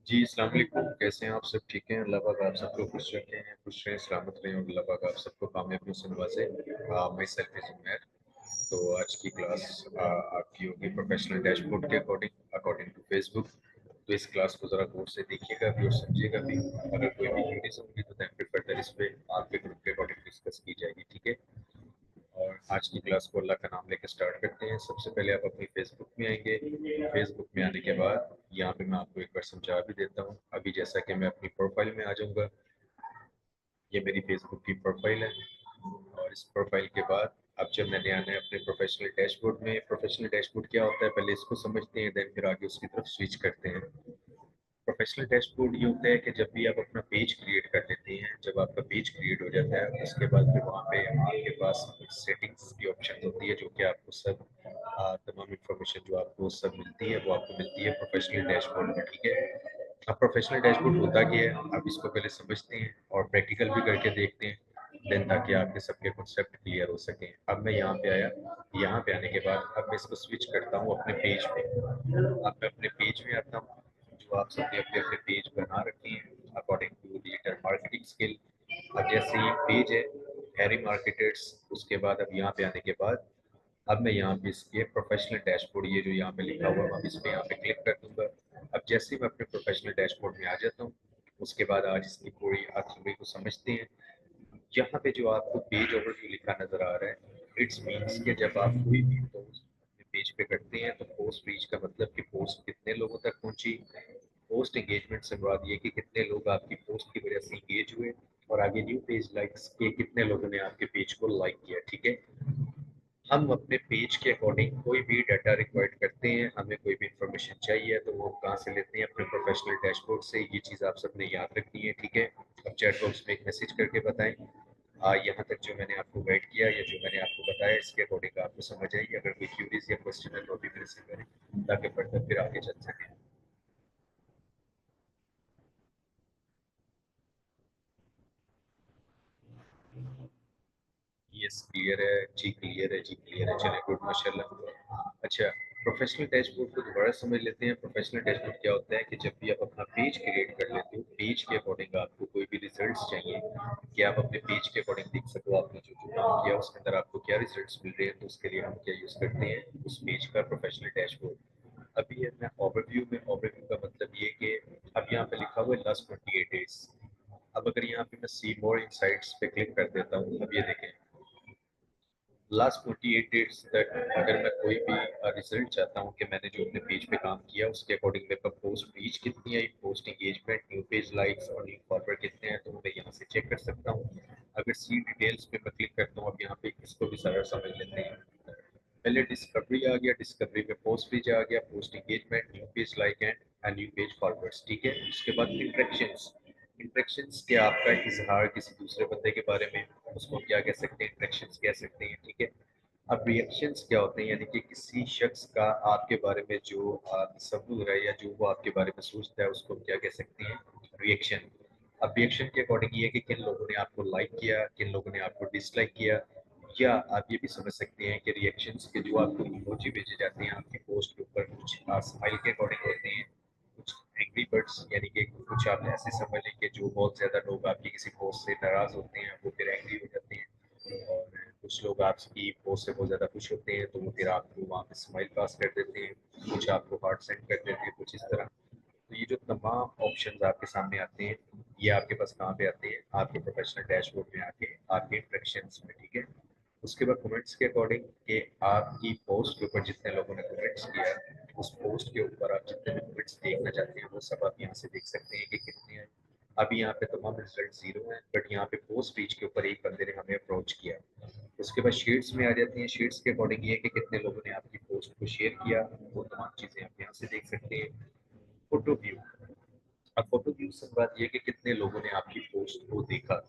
जी, अस्सलाम वालेकुम। कैसे हैं आप सब? ठीक हैं? अल्लाह पाक आप सबको खुश रखे हैं, खुश रहें, सलामत रहें और अल्लाह पाक आप सबको कामयाबियों से नवाज़े। Myself is Umair. तो आज की क्लास आपकी होगी प्रोफेशनल डैशबोर्ड के अकॉर्डिंग अकॉर्डिंग टू फेसबुक। तो इस क्लास को ज़रा गौर से देखिएगा भी और समझिएगा भी। अगर कोई भी क्वेरीज़ होंगी तो दैन फिर फर्दर इस पे आपके ग्रुप के अकॉर्डिंग डिस्कस की जाएगी, ठीक है? और आज की क्लास को अल्लाह का नाम लेके स्टार्ट करते हैं। सबसे पहले आप अपनी फेसबुक में आएंगे। फेसबुक में आने के बाद यहाँ पे मैं आपको एक बार समझा भी देता हूँ। अभी जैसा कि मैं अपनी प्रोफाइल में आ जाऊँगा, ये मेरी फेसबुक की प्रोफाइल है। और इस प्रोफाइल के बाद अब जब मैंने आना है अपने प्रोफेशनल डैशबोर्ड में। प्रोफेशनल डैशबोर्ड क्या होता है पहले इसको समझते हैं, देन फिर आगे उसकी तरफ स्विच करते हैं। प्रोफेशनल डैशबोर्ड ये होता है कि जब भी आप अपना पेज क्रिएट कर लेते हैं, जब आपका पेज क्रिएट हो जाता है उसके बाद फिर वहाँ पे आपके पास सेटिंग्स की ऑप्शन होती है, जो कि आपको सब तमाम इंफॉर्मेशन जो आपको सब मिलती है वो आपको मिलती है प्रोफेशनल डैशबोर्ड में, ठीक है? अब प्रोफेशनल डैशबोर्ड होता क्या है, आप इसको पहले समझते हैं और प्रैक्टिकल भी करके देखते हैं, देन ताकि आपके सबके कॉन्सेप्ट क्लियर हो सकें। अब मैं यहाँ पे आया, यहाँ पे आने के बाद अब मैं इसको स्विच करता हूँ अपने पेज पे। अब मैं अपने पेज में आता हूँ, जो आप सबने अपने अपने पेज बना रखे हैं according to digital marketing skill. अब जैसे ये पेज है हैरी मार्केटर्स, उसके बाद अब यहाँ पे आने के बाद अब मैं यहाँ पे इसके प्रोफेशनल डैशबोर्ड, ये जो यहाँ पे लिखा हुआ है अब इस पे यहाँ पे क्लिक कर दूंगा। अब जैसे ही मैं अपने प्रोफेशनल डैशबोर्ड में आ जाता हूँ, उसके बाद आज इसकी पूरी थ्योरी को समझते हैं। यहाँ पे जो आपको पेज ओवरव्यू लिखा नजर आ रहा है, इट्स मीन्स कि जब आप कोई भी पोस्ट अपने पेज पे करते हैं तो पोस्ट रीच का मतलब कि पोस्ट कितने लोगों तक पहुंची। पोस्ट एंगेजमेंट से मुराद ये कि कितने लोग आपकी पोस्ट की वजह से एंगेज हुए, और आगे न्यू पेज लाइक्स के कितने लोगों ने आपके पेज को लाइक किया, ठीक है? हम अपने पेज के अकॉर्डिंग कोई भी डाटा रिक्वायर्ड करते हैं, हमें कोई भी इंफॉर्मेशन चाहिए तो वो कहाँ से लेते हैं? अपने प्रोफेशनल डैशबोर्ड से। ये चीज़ आप सबने याद रखनी है, ठीक है? अब चैट बॉक्स में एक मैसेज करके बताएं यहाँ तक जो मैंने आपको गाइड किया या जो मैंने आपको बताया इसके अकॉर्डिंग आपको समझ आई। अगर कोई क्यूरीज या क्वेश्चन है तो अभी मेरे से करें, ताकि फर्दर फिर आगे चल सके। यस, क्लियर है जी, क्लियर है जी, क्लियर है। चलिए गुड, माशाल्लाह। अच्छा, प्रोफेशनल डैशबोर्ड को दोबारा समझ लेते हैं। प्रोफेशनल डैशबोर्ड क्या होता है कि जब भी आप अपना पेज क्रिएट कर लेते हो, पेज के अकॉर्डिंग आपको कोई भी रिजल्ट्स चाहिए कि आप अपने पेज के अकॉर्डिंग देख सको आपने जो जो काम किया उसके अंदर आपको क्या रिजल्ट्स मिल रहे हैं, तो उसके लिए हम क्या यूज करते हैं? उस पेज का प्रोफेशनल डैशबोर्ड। अभी है मैं ओवरव्यू में, ओवरव्यू का मतलब ये कि अब यहाँ पे लिखा हुआ है लास्ट 28 डेज। अब अगर यहाँ पे मैं सी मोर इनसाइट्स पे क्लिक कर देता हूँ, अब ये देखें लास्ट 48 डेट्स तक अगर मैं कोई भी रिजल्ट चाहता हूँ कि मैंने जो अपने पेज पे काम किया उसके अकॉर्डिंग मेरे पास पोस्ट रीच कितनी आई, post engagement, new page likes और न्यू फॉलोअर कितने हैं, तो मैं यहाँ से चेक कर सकता हूँ। अगर सी डिटेल्स पे मैं क्लिक करता हूँ, अब यहाँ पे इसको भी सारा समझ लेते हैं। पहले डिस्कवरी आ गया, डिस्कवरी में पोस्ट पेज आ गया, post engagement, new page like and new page followers, ठीक है? उसके बाद इंटरेक्शंस। इंटरेक्शंस क्या आपका इजहार किसी दूसरे बंदे के बारे में, उसको हम क्या कह सकते हैं? इंटरेक्शंस कह सकते हैं, ठीक है? अब रिएक्शंस क्या होते हैं, यानी कि किसी शख्स का आपके बारे में जो तसव्वुर है या जो वो आपके बारे में सोचता है उसको हम क्या कह सकते हैं? रिएक्शन। अब रिएक्शन के अकॉर्डिंग ये है कि किन लोगों ने आपको लाइक किया, किन लोगों ने आपको डिसलाइक किया। या आप ये भी समझ सकते हैं कि रिएक्शंस के जो आपको इमोजी भेजे जाते हैं आपकी पोस्ट के ऊपर, कुछ स्माइल के अकॉर्डिंग होते हैं, कुछ एंग्री बर्ड्स, यानी कि कुछ आप ऐसे समझ लें कि जो बहुत ज़्यादा लोग आपकी किसी पोस्ट से नाराज़ होते हैं वो फिर एंग्री हो जाते हैं, और कुछ लोग आपकी पोस्ट से बहुत ज़्यादा खुश होते हैं तो वो फिर आपको वहाँ पे स्माइल पास कर देते हैं, कुछ आपको हार्ट सेंड कर देते हैं, कुछ इस तरह। तो ये जो तमाम ऑप्शंस आपके सामने आते हैं, ये आपके पास कहाँ पे आते हैं? आपके प्रोफेशनल डैशबोर्ड में आके आपके इंटरेक्शंस में, ठीक है? उसके बाद कमेंट्स के अकॉर्डिंग कि आपकी पोस्ट के ऊपर जितने लोगों ने कमेंट्स किया, उस पोस्ट के ऊपर आप जितने भी कमेंट्स देखना चाहते हैं वो सब आप यहाँ से देख सकते हैं कि कितने हैं। अभी यहाँ पे तमाम रिजल्ट जीरो हैं, बट यहाँ पे पोस्ट पेज के ऊपर एक बंदे ने हमें अप्रोच किया। उसके बाद शीट्स में आ जाती हैं। शीट्स के अकॉर्डिंग ये है कि कितने लोगों ने आपकी पोस्ट को शेयर किया, वो तमाम चीज़ें आप यहाँ से देख सकते हैं। Photo view. अब फोटो व्यू से बात ये है कि कितने लोगों ने आपकी पोस्ट को देखा,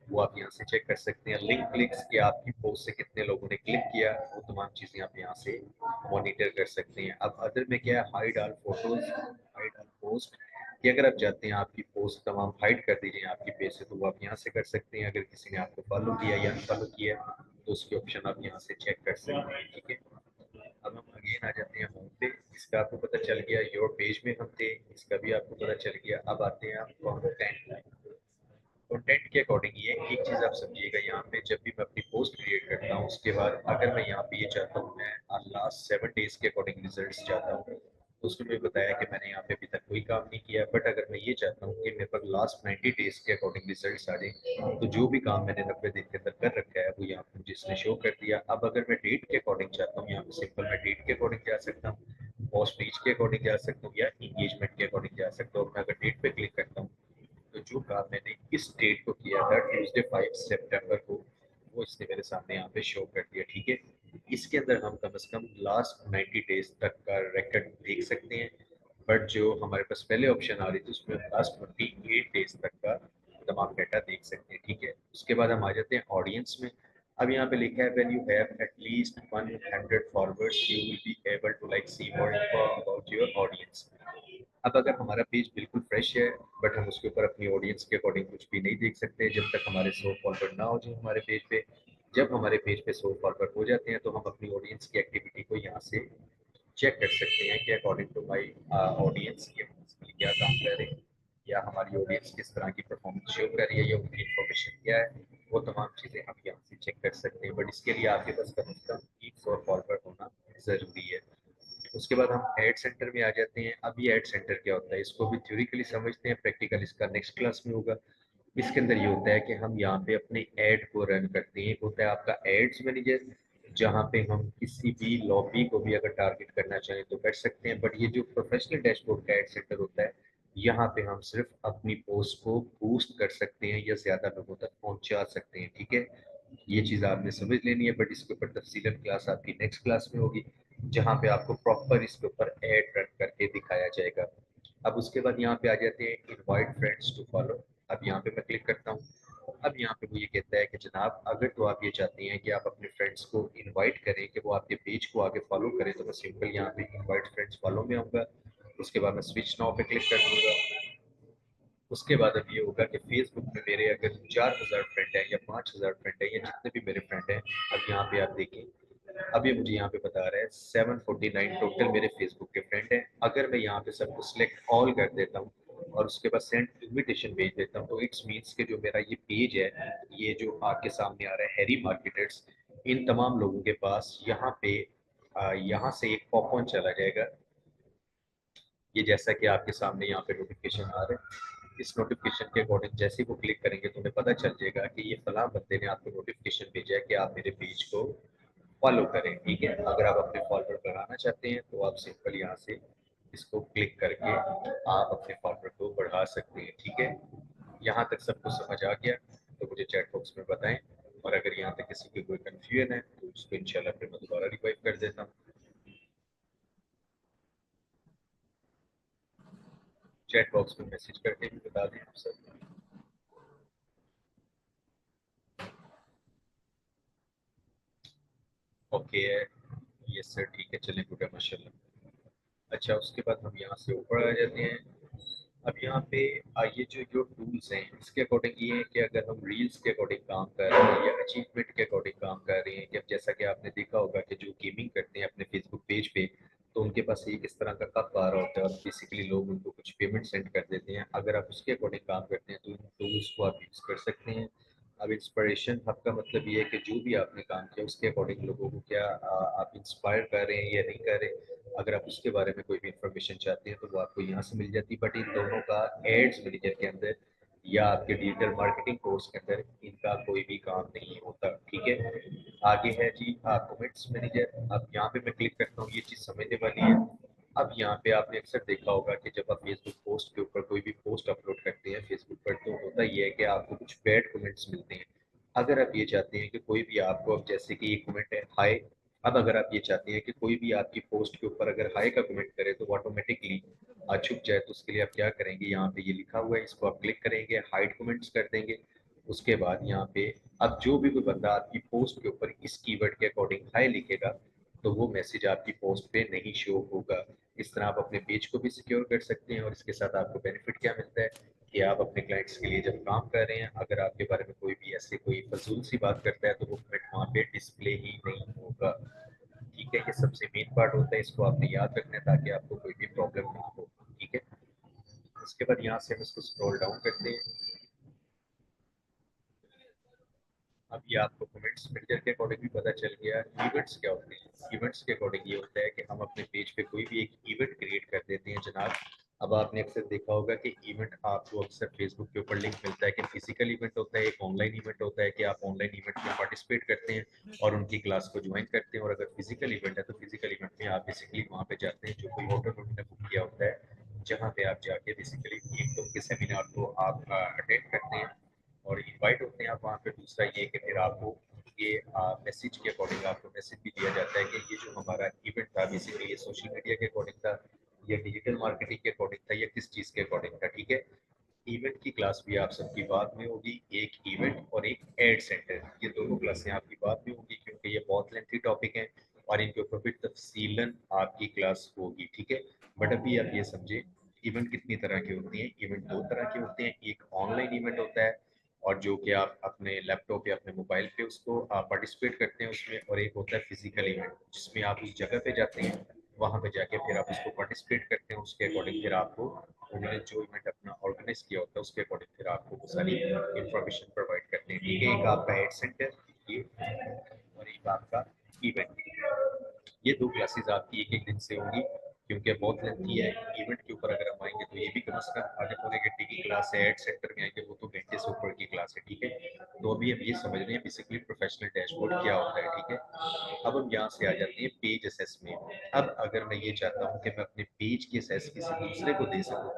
वो आप यहाँ से चेक कर सकते हैं। लिंक क्लिक्स कि आपकी पोस्ट से कितने लोगों ने क्लिक किया, वो तमाम चीज़ें आप यहाँ से मॉनिटर कर सकते हैं। अब अदर में क्या है? Hide all photos, hide all post, कि अगर आप चाहते हैं आपकी पोस्ट तमाम हाइड कर दीजिए आपकी पेज से, तो वो आप यहाँ से कर सकते हैं। अगर किसी ने आपको फॉलो किया या अनफॉलो किया तो उसके ऑप्शन आप यहाँ से चेक कर सकते हैं, ठीक है? अब हम अगेन आ जाते हैं होम पे। इसका आपको पता चल गया। योर पेज में हम थे, इसका भी आपको पता चल गया। अब आते हैं आप कंटेंट। कंटेंट के अकॉर्डिंग ये एक चीज़ आप समझिएगा, यहाँ पे जब भी मैं अपनी पोस्ट क्रिएट करता हूँ उसके बाद अगर मैं यहाँ पे ये चाहता हूँ मैं लास्ट 7 डेज के अकॉर्डिंग रिजल्ट्स चाहता हूँ, तो उसमें मुझे बताया कि मैंने यहाँ पे अभी तक कोई काम नहीं किया। बट अगर मैं ये चाहता हूँ कि मेरे पास लास्ट 90 डेज के अकॉर्डिंग रिजल्ट्स आ जाए, तो जो भी काम मैंने 90 दिन के अंदर कर रखा है वो यहाँ पे मुझे इसने शो कर दिया। अब अगर मैं डेट के अकॉर्डिंग चाहता हूँ, यहाँ पे सिंपल मैं डेट के अकॉर्डिंग जा सकता हूँ, पोस्ट रीच के अकॉर्डिंग जा सकता हूँ, या इंगेजमेंट के अकॉर्डिंग जा सकता हूँ। मैं अगर डेट पे क्लिक करता हूँ तो जो काम मैंने इस डेट को किया था ट्यूसडे 5 सितंबर को, वो इसने मेरे सामने यहाँ पे शो कर दिया। ठीक है, इसके अंदर हम कम से कम लास्ट 90 डेज तक का रिकॉर्ड देख सकते हैं। बट जो हमारे पास पहले ऑप्शन आ रही थी उसमें हम लास्ट 28 डेज तक का तमाम डाटा देख सकते हैं। ठीक है, उसके बाद हम आ जाते हैं ऑडियंस में। अब यहाँ पे लिखा है when you have at least 100 followers you will be able to like see more info about your audience. अब अगर हमारा पेज बिल्कुल फ्रेश है बट हम उसके ऊपर अपनी ऑडियंस के अकॉर्डिंग कुछ भी नहीं देख सकते जब तक हमारे 100 फॉलोवर ना हो जाए हमारे पेज पे। जब हमारे पेज पे 100 फॉलोवर हो जाते हैं तो हम अपनी ऑडियंस की एक्टिविटी को यहाँ से चेक कर सकते हैं कि अकॉर्डिंग टू माई ऑडियंस ये क्या काम कर रहे हैं, या हमारी ऑडियंस किस तरह की परफॉर्मेंस शो कर रही है, या उनकी इन्फॉर्मेशन क्या है। वो तमाम चीज़ें हम यहाँ से चेक कर सकते हैं। बट इसके लिए आपके पास कम से कम 100 फॉलोवर होना ज़रूरी है। उसके बाद हम एड सेंटर में आ जाते हैं। अब ये एड सेंटर क्या होता है, इसको भी थ्योरिकली समझते हैं, प्रैक्टिकल इसका नेक्स्ट क्लास में होगा। इसके अंदर ये होता है कि हम यहाँ पे अपने ऐड को रन करते हैं। एक होता है आपका एड्स मैनेजर, जहाँ पे हम किसी भी लॉबी को भी अगर टारगेट करना चाहें तो कर सकते हैं। बट ये जो प्रोफेशनल डैशबोर्ड का एड सेंटर होता है, यहाँ पे हम सिर्फ अपनी पोस्ट को बूस्ट कर सकते हैं या ज्यादा लोगों तक पहुंचा सकते हैं। ठीक है, ये चीज़ आपने समझ लेनी है। बट इसके ऊपर तफसीलन क्लास आपकी नेक्स्ट क्लास में होगी, जहाँ पे आपको प्रॉपर इसके ऊपर ऐड रन करके दिखाया जाएगा। अब उसके बाद यहाँ पे आ जाते हैं इनवाइट फ्रेंड्स टू फॉलो। अब यहाँ पे मैं क्लिक करता हूँ। अब यहाँ पे वो ये कहता है कि जनाब अगर तो आप ये चाहते हैं कि आप अपने फ्रेंड्स को इनवाइट करें कि वो आपके पेज को आगे फॉलो करें, तो मैं सिंपल यहाँ पे इनवाइट फ्रेंड्स फॉलो में आऊँगा। उसके बाद मैं स्विच नाउ पे क्लिक कर दूंगा। उसके बाद अब ये होगा कि फेसबुक में मेरे अगर 4,000 फ्रेंड हैं या 5,000 फ्रेंड हैं या जितने भी मेरे फ्रेंड हैं, अब यहाँ पे आप देखें, अब ये मुझे यहाँ पे बता रहा है 749 टोटल मेरे फेसबुक के फ्रेंड हैं। अगर मैं यहाँ पे सबको सिलेक्ट ऑल कर देता हूँ और उसके बाद सेंड इनविटेशन भेज देता हूँ, तो इट्स मीन्स के जो मेरा ये पेज है, ये जो आपके सामने आ रहा है हैरी मार्केटर्स, इन तमाम लोगों के पास यहाँ पे यहाँ से एक पॉप ऑन चला जाएगा। ये जैसा कि आपके सामने यहाँ पे नोटिफिकेशन आ रहा है, इस नोटिफिकेशन के अकॉर्डिंग जैसे ही वो क्लिक करेंगे तो उन्हें पता चल जाएगा कि ये फलां बंदे ने आपको नोटिफिकेशन भेजा है कि आप मेरे पेज को फॉलो करें। ठीक है, अगर आप अपने फॉलोअर बढ़ाना चाहते हैं तो आप सिंपल यहाँ से इसको क्लिक करके आप अपने फॉलोअर को बढ़ा सकते हैं। ठीक है, यहाँ तक सब कुछ समझ आ गया तो मुझे चैट बॉक्स में बताएं। और अगर यहाँ तक किसी की कोई कंफ्यूजन है तो उसको इंशाल्लाह फिर मैं दोबारा रिवाइव कर देता हूँ। चैट बॉक्स में मैसेज करके भी बता दें आप सब। ओके है, यस सर, ठीक है, चलें, गुड है, माशाल्लाह। अच्छा, उसके बाद हम यहाँ से ऊपर आ जाते हैं। अब यहाँ पे ये जो टूल्स हैं इसके अकॉर्डिंग ये है कि अगर हम रील्स के अकॉर्डिंग काम कर रहे हैं या अचीवमेंट के अकॉर्डिंग काम कर रहे हैं, कि अब जैसा कि आपने देखा होगा कि जो गेमिंग करते हैं अपने फेसबुक पेज पे, तो उनके पास एक इस तरह का कप आ रहा होता है और बेसिकली लोग उनको कुछ पेमेंट सेंड कर देते हैं। अगर आप उसके अकॉर्डिंग काम करते हैं तो इन टूल्स को आप यूज़ कर सकते हैं। अब इंस्पिरेशन हब का मतलब ये है कि जो भी आपने काम किया उसके अकॉर्डिंग लोगों को क्या आप इंस्पायर कर रहे हैं या नहीं कर रहे। अगर आप उसके बारे में कोई भी इंफॉर्मेशन चाहते हैं तो वो आपको यहाँ से मिल जाती है। बट इन दोनों का एड्स मैनेजर के अंदर या आपके डिजिटल मार्केटिंग कोर्स के अंदर इनका कोई भी काम नहीं होता। ठीक है, आगे है जी कमेंट्स मैनेजर। अब यहाँ पे मैं क्लिक करता हूँ, ये चीज़ समझने वाली है। अब यहाँ पे आपने अक्सर देखा होगा कि जब आप फेसबुक पोस्ट के ऊपर कोई भी पोस्ट अपलोड करते हैं फेसबुक पर, तो होता ही है कि आपको कुछ बैड कमेंट्स मिलते हैं। अगर आप ये चाहते हैं कि कोई भी आपको, अब जैसे कि एक कमेंट है हाय, अब अगर आप ये चाहते हैं कि कोई भी आपकी पोस्ट के ऊपर अगर हाई का कमेंट करे तो वो ऑटोमेटिकली छुप जाए, तो उसके लिए आप क्या करेंगे, यहाँ पे ये लिखा हुआ है, इसको आप क्लिक करेंगे, हाइड कमेंट्स कर देंगे। उसके बाद यहाँ पे अब जो भी कोई बंदा आपकी पोस्ट के ऊपर इस कीवर्ड के अकॉर्डिंग हाई लिखेगा तो वो मैसेज आपकी पोस्ट पे नहीं शो होगा। इस तरह आप अपने पेज को भी सिक्योर कर सकते हैं। और इसके साथ आपको बेनिफिट क्या मिलता है कि आप अपने क्लाइंट्स के लिए जब काम कर रहे हैं, अगर आपके बारे में कोई भी ऐसे कोई फजूल सी बात करता है तो वो कमेंट वहाँ पे डिस्प्ले ही नहीं होगा। ठीक है, ये सबसे मेन पार्ट होता है, इसको आपने याद रखना है ताकि आपको कोई भी प्रॉब्लम नहीं हो। ठीक है, उसके बाद यहाँ से हम इसको स्क्रॉल डाउन करते हैं। अब ये आपको कमेंट्स मैनेजर के अकॉर्डिंग भी पता चल गया। इवेंट्स क्या होते हैं? इवेंट्स के अकॉर्डिंग ये होता है कि हम अपने पेज पे कोई भी एक इवेंट क्रिएट कर देते हैं जनाब। अब आपने अक्सर देखा होगा कि इवेंट आपको अक्सर फेसबुक के ऊपर लिंक मिलता है कि फिजिकल इवेंट होता है, एक ऑनलाइन इवेंट होता है कि आप ऑनलाइन इवेंट में पार्टिसिपेट करते हैं और उनकी क्लास को ज्वाइन करते हैं। और अगर फिजिकल इवेंट है तो फिजिकल इवेंट में आप बेसिकली वहाँ पे जाते हैं, जो कोई होटल उन्होंने बुक किया होता है, जहाँ पे आप जाके बेसिकली एक तो उनके सेमिनार को आप अटेंड करते हैं और इनवाइट होते हैं आप वहाँ पे। दूसरा ये कि फिर आपको ये मैसेज के अकॉर्डिंग आपको मैसेज भी दिया जाता है कि ये जो हमारा इवेंट था बेसिकली ये सोशल मीडिया के अकॉर्डिंग था या डिजिटल मार्केटिंग के अकॉर्डिंग था या किस चीज़ के अकॉर्डिंग था। ठीक है, इवेंट की क्लास भी आप सबकी बाद में होगी, एक इवेंट और एक एड सेंटर, ये दोनों क्लासें आपकी बाद में होगी क्योंकि ये बहुत लेंथी टॉपिक है और इनके ऊपर भी तफसीलन आपकी क्लास होगी। ठीक है, बट अभी आप ये समझे इवेंट कितनी तरह की होती हैं। इवेंट दो तरह के होते हैं, एक ऑनलाइन इवेंट होता है और जो कि आप अपने लैपटॉप या अपने मोबाइल पे उसको आप पार्टिसिपेट करते हैं उसमें, और एक होता है फिजिकल इवेंट जिसमें आप उस जगह पे जाते हैं, वहाँ पे जाके फिर आप उसको पार्टिसिपेट करते हैं। उसके अकॉर्डिंग फिर आपको उन्होंने जो इवेंट अपना ऑर्गेनाइज किया होता है उसके अकॉर्डिंग फिर आपको वो सारी इंफॉर्मेशन प्रोवाइड करते हैं। ठीक है, एक आपका एड सेंटर ये और एक आपका इवेंट, ये दो क्लासेस आपकी एक एक दिन से होंगी क्योंकि बहुत लेंथी है। इवेंट के ऊपर अगर हम आएंगे तो ये भी कम से कम आधे पौने घंटे की क्लास है। एड सेंटर में आएंगे वो तो घंटे से ऊपर की क्लास है। ठीक है, तो अभी हम ये समझ रहे हैं बेसिकली प्रोफेशनल डैशबोर्ड क्या होता है। ठीक है, अब हम यहाँ से आ जाते हैं पेज असेस में। अब अगर मैं ये चाहता हूँ कि मैं अपने पेज की असेस किसी दूसरे को दे सकूँ